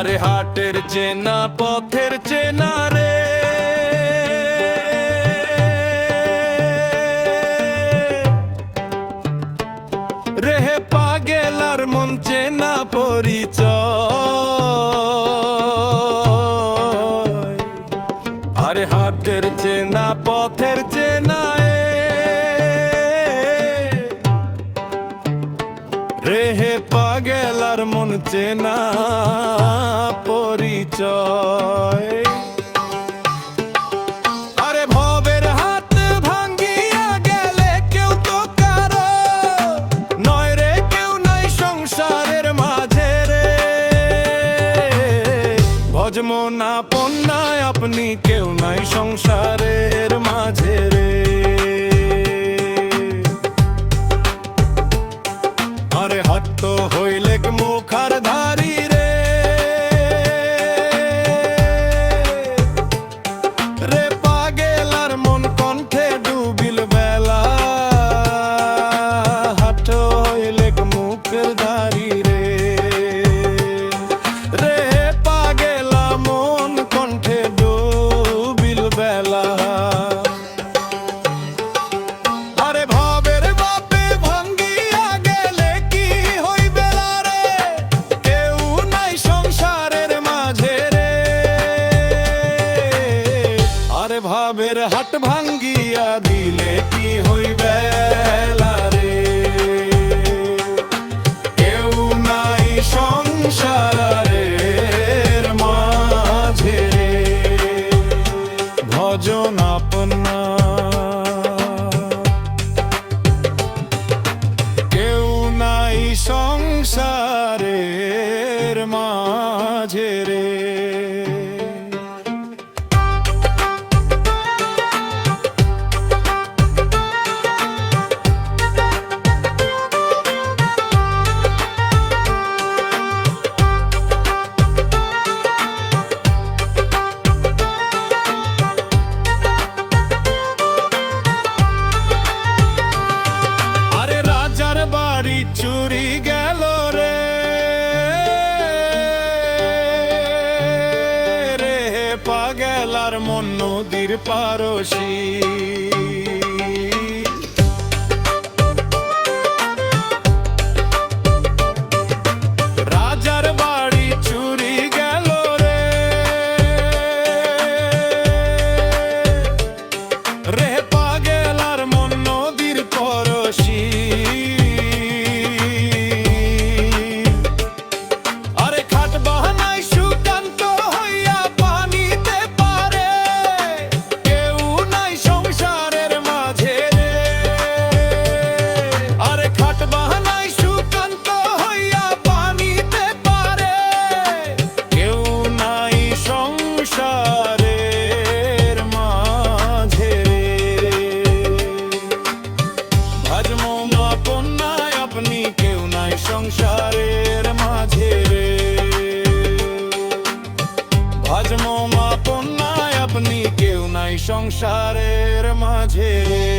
আরে হাটের চেনা পথের চেনা রে, রেহে পাগেলার মন চেনা পরিচয়। আরে হাটের চেনা পথের চেনা রেহে পাগেলার মন চেনা পরিচয়। আরে ভবের হাত ভাঙ্গিয়া গেলে কেউ তো কারো নয় রে, কেউ নাই সংসারের মাঝে রে। ভজমনা পন্নায় আপনি কেউ নাই সংসারের মাঝে রে। আরে হাত হইলে মুখার ধারি রে, রে পাগেলার মন কণ্ঠে ডুবিল বেলা। হাত হইলে মুখের ধারি রে, রে পাগেলা মন কণ্ঠে ডুবিল বেলা। আরে ভবের বাপে ভাঙ্গিয়া গেলে কি হইবে রে, কেউ নাই সংসারের মাঝে রে। আরে ভাবের হাট ভাঙ্গিয়া দিলে কি হইবে রে, কেউ নাই সংসারের মাঝে রে। ভজন আপনা কেউ নাই সংসারের মাঝে রে। আরে রাজার বাড়ি চুরি গেল রে, রে পাগেলার মন নদীর পারসি। রাজার বাড়ি চুরি গেল রে, রে পাগেলার মন নদীর পরশি। আরে খাট বাহানায় সুকান্ত হইয়া পানিতে পারে, কেউ নাই সংসারের মাঝে রে। আরে খাট বাহানায় সুকান্ত হইয়া পানিতে পারে, কেউ নাই সংসারের মাঝে রে। ভজমনা পন্নায় আপনি কেউ নাই সংসারের মাঝে রে। ভজমনা পন্নায় আপনি কেউ নাই সংসারের মাঝে রে।